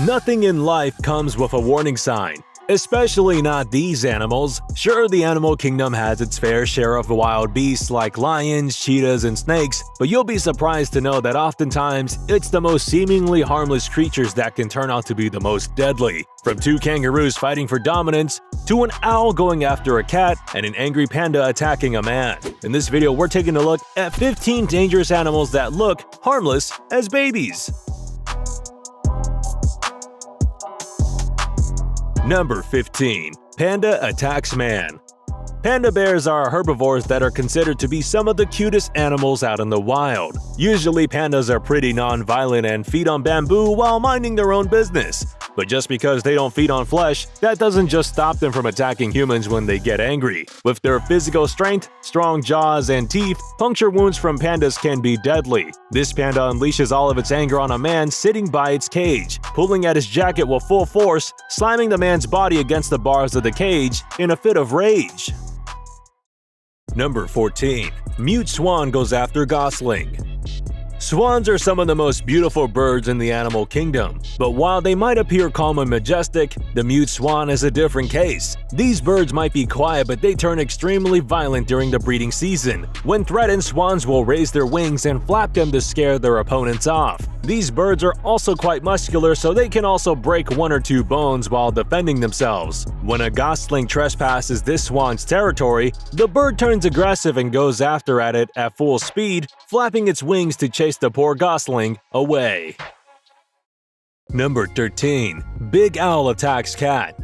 Nothing in life comes with a warning sign, especially not these animals. Sure, the animal kingdom has its fair share of wild beasts like lions, cheetahs, and snakes, but you'll be surprised to know that oftentimes it's the most seemingly harmless creatures that can turn out to be the most deadly. From two kangaroos fighting for dominance, to an owl going after a cat, and an angry panda attacking a man. In this video, we're taking a look at 15 dangerous animals that look harmless as babies. Number 15. Panda Attacks Man. Panda bears are herbivores that are considered to be some of the cutest animals out in the wild. Usually pandas are pretty non-violent and feed on bamboo while minding their own business. But just because they don't feed on flesh, that doesn't just stop them from attacking humans when they get angry. With their physical strength, strong jaws, and teeth, puncture wounds from pandas can be deadly. This panda unleashes all of its anger on a man sitting by its cage, pulling at his jacket with full force, slamming the man's body against the bars of the cage in a fit of rage. Number 14. Mute swan goes after gosling. Swans are some of the most beautiful birds in the animal kingdom, but while they might appear calm and majestic, the mute swan is a different case. These birds might be quiet, but they turn extremely violent during the breeding season. When threatened, swans will raise their wings and flap them to scare their opponents off. These birds are also quite muscular, so they can also break one or two bones while defending themselves. When a gosling trespasses this swan's territory, the bird turns aggressive and goes after it at full speed, flapping its wings to chase the poor gosling away. Number 13. Big owl attacks cat.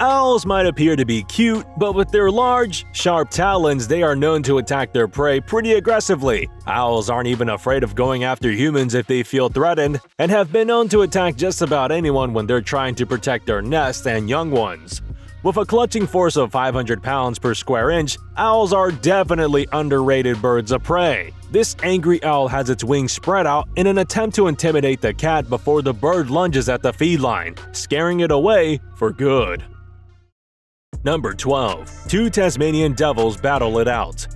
Owls might appear to be cute, but with their large, sharp talons, they are known to attack their prey pretty aggressively. Owls aren't even afraid of going after humans if they feel threatened, and have been known to attack just about anyone when they're trying to protect their nest and young ones. With a clutching force of 500 pounds per square inch, owls are definitely underrated birds of prey. This angry owl has its wings spread out in an attempt to intimidate the cat before the bird lunges at the feline, scaring it away for good. Number 12. Two Tasmanian devils battle it out.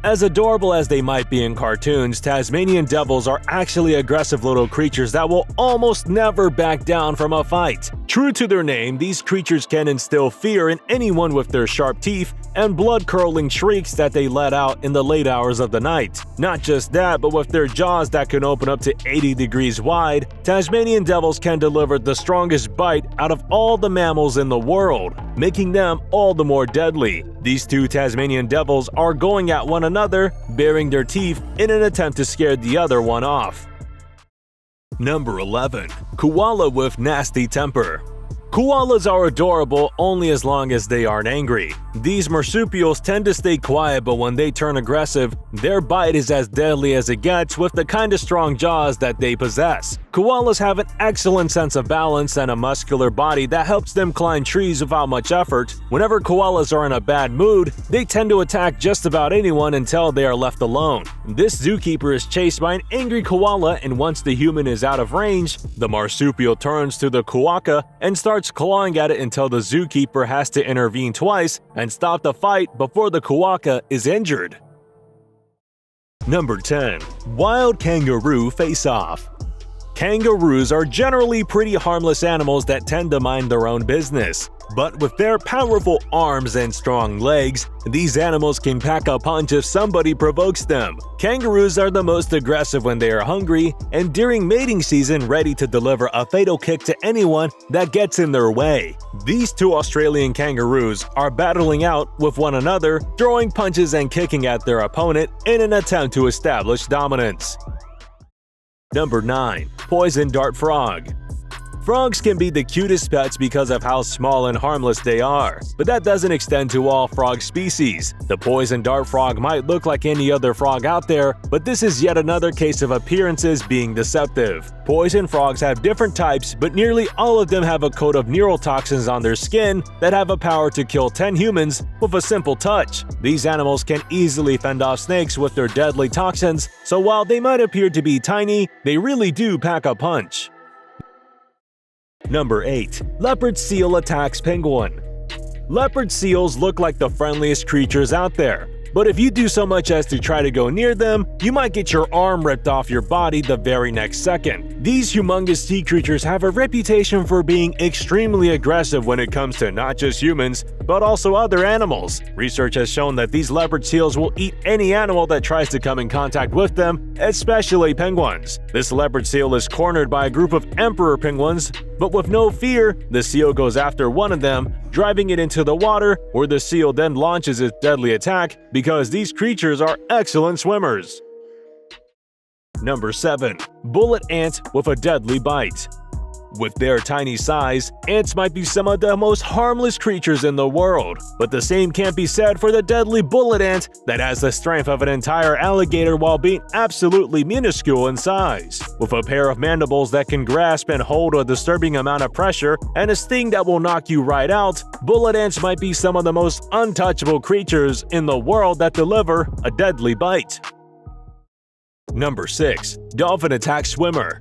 As adorable as they might be in cartoons, Tasmanian devils are actually aggressive little creatures that will almost never back down from a fight. True to their name, these creatures can instill fear in anyone with their sharp teeth and blood-curdling shrieks that they let out in the late hours of the night. Not just that, but with their jaws that can open up to 80 degrees wide, Tasmanian devils can deliver the strongest bite out of all the mammals in the world, making them all the more deadly. These two Tasmanian devils are going at one another, baring their teeth in an attempt to scare the other one off. Number 11. Koala with nasty temper. Koalas are adorable only as long as they aren't angry. These marsupials tend to stay quiet, but when they turn aggressive, their bite is as deadly as it gets with the kind of strong jaws that they possess. Koalas have an excellent sense of balance and a muscular body that helps them climb trees without much effort. Whenever koalas are in a bad mood, they tend to attack just about anyone until they are left alone. This zookeeper is chased by an angry koala, and once the human is out of range, the marsupial turns to the koaka and starts clawing at it until the zookeeper has to intervene twice and stop the fight before the koaka is injured. Number 10. Wild kangaroo face-off. Kangaroos are generally pretty harmless animals that tend to mind their own business. But with their powerful arms and strong legs, these animals can pack a punch if somebody provokes them. Kangaroos are the most aggressive when they are hungry and during mating season ready to deliver a fatal kick to anyone that gets in their way. These two Australian kangaroos are battling out with one another, throwing punches and kicking at their opponent in an attempt to establish dominance. Number 9. Poison dart frog. Frogs can be the cutest pets because of how small and harmless they are, but that doesn't extend to all frog species. The poison dart frog might look like any other frog out there, but this is yet another case of appearances being deceptive. Poison frogs have different types, but nearly all of them have a coat of neurotoxins on their skin that have a power to kill 10 humans with a simple touch. These animals can easily fend off snakes with their deadly toxins, so while they might appear to be tiny, they really do pack a punch. Number 8. Leopard seal attacks penguin. Leopard seals look like the friendliest creatures out there, but if you do so much as to try to go near them, you might get your arm ripped off your body the very next second. These humongous sea creatures have a reputation for being extremely aggressive when it comes to not just humans, but also other animals. Research has shown that these leopard seals will eat any animal that tries to come in contact with them, especially penguins. This leopard seal is cornered by a group of emperor penguins, but with no fear, the seal goes after one of them, driving it into the water, where the seal then launches its deadly attack because these creatures are excellent swimmers. Number 7. Bullet ant with a deadly bite. With their tiny size, ants might be some of the most harmless creatures in the world, but the same can't be said for the deadly bullet ant that has the strength of an entire alligator while being absolutely minuscule in size. With a pair of mandibles that can grasp and hold a disturbing amount of pressure and a sting that will knock you right out, bullet ants might be some of the most untouchable creatures in the world that deliver a deadly bite. Number 6. Dolphin Attack Swimmer.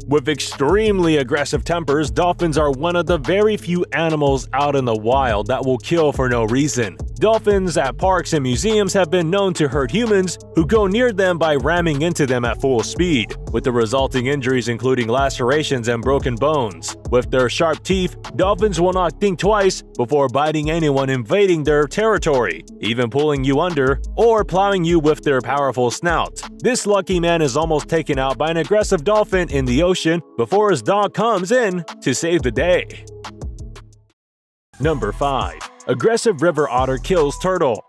With extremely aggressive tempers, dolphins are one of the very few animals out in the wild that will kill for no reason. Dolphins at parks and museums have been known to hurt humans who go near them by ramming into them at full speed, with the resulting injuries including lacerations and broken bones. With their sharp teeth, dolphins will not think twice before biting anyone invading their territory, even pulling you under or plowing you with their powerful snout. This lucky man is almost taken out by an aggressive dolphin in the ocean before his dog comes in to save the day. Number 5. Aggressive river otter kills turtle.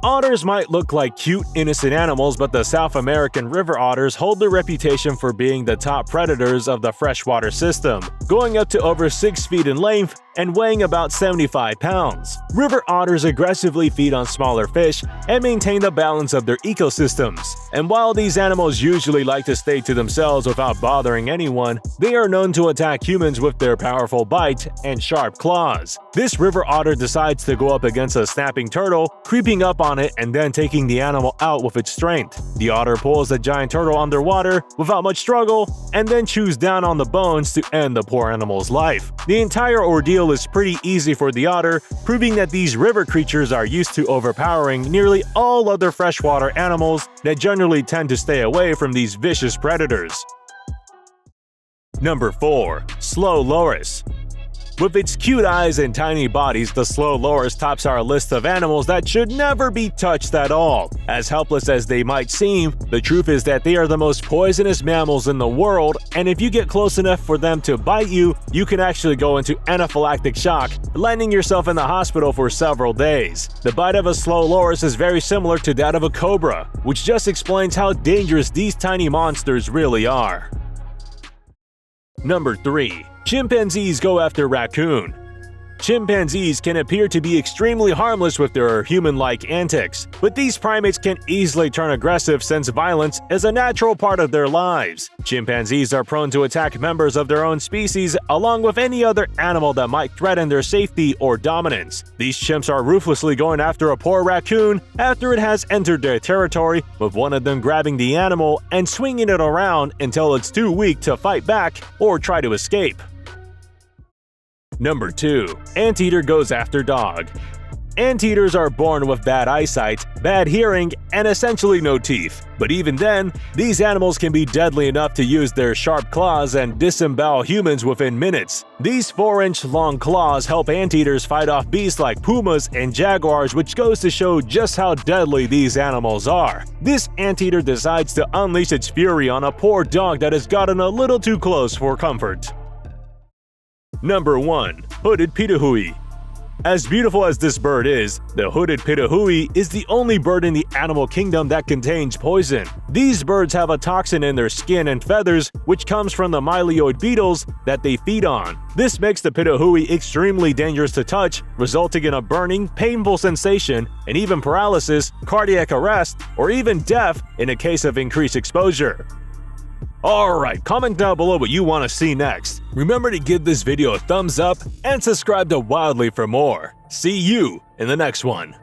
Otters might look like cute, innocent animals, but the South American river otters hold the reputation for being the top predators of the freshwater system, going up to over 6 feet in length and weighing about 75 pounds. River otters aggressively feed on smaller fish and maintain the balance of their ecosystems. And while these animals usually like to stay to themselves without bothering anyone, they are known to attack humans with their powerful bite and sharp claws. This river otter decides to go up against a snapping turtle, creeping up on it and then taking the animal out with its strength. The otter pulls the giant turtle underwater without much struggle and then chews down on the bones to end the poor animal's life. The entire ordeal is pretty easy for the otter, proving that these river creatures are used to overpowering nearly all other freshwater animals that generally tend to stay away from these vicious predators. Number 4. Slow loris. With its cute eyes and tiny bodies, the slow loris tops our list of animals that should never be touched at all. As helpless as they might seem, the truth is that they are the most poisonous mammals in the world, and if you get close enough for them to bite you, you can actually go into anaphylactic shock, landing yourself in the hospital for several days. The bite of a slow loris is very similar to that of a cobra, which just explains how dangerous these tiny monsters really are. Number 3. Chimpanzees go after raccoon. Chimpanzees can appear to be extremely harmless with their human-like antics, but these primates can easily turn aggressive since violence is a natural part of their lives. Chimpanzees are prone to attack members of their own species along with any other animal that might threaten their safety or dominance. These chimps are ruthlessly going after a poor raccoon after it has entered their territory, with one of them grabbing the animal and swinging it around until it's too weak to fight back or try to escape. Number 2. Anteater goes after dog. Anteaters are born with bad eyesight, bad hearing, and essentially no teeth. But even then, these animals can be deadly enough to use their sharp claws and disembowel humans within minutes. These 4-inch long claws help anteaters fight off beasts like pumas and jaguars, which goes to show just how deadly these animals are. This anteater decides to unleash its fury on a poor dog that has gotten a little too close for comfort. Number 1. Hooded pitahui. As beautiful as this bird is, the hooded pitahui is the only bird in the animal kingdom that contains poison. These birds have a toxin in their skin and feathers which comes from the myloid beetles that they feed on. This makes the pitahui extremely dangerous to touch, resulting in a burning, painful sensation and even paralysis, cardiac arrest, or even death in a case of increased exposure. Alright, comment down below what you want to see next. Remember to give this video a thumbs up and subscribe to Wildly for more. See you in the next one.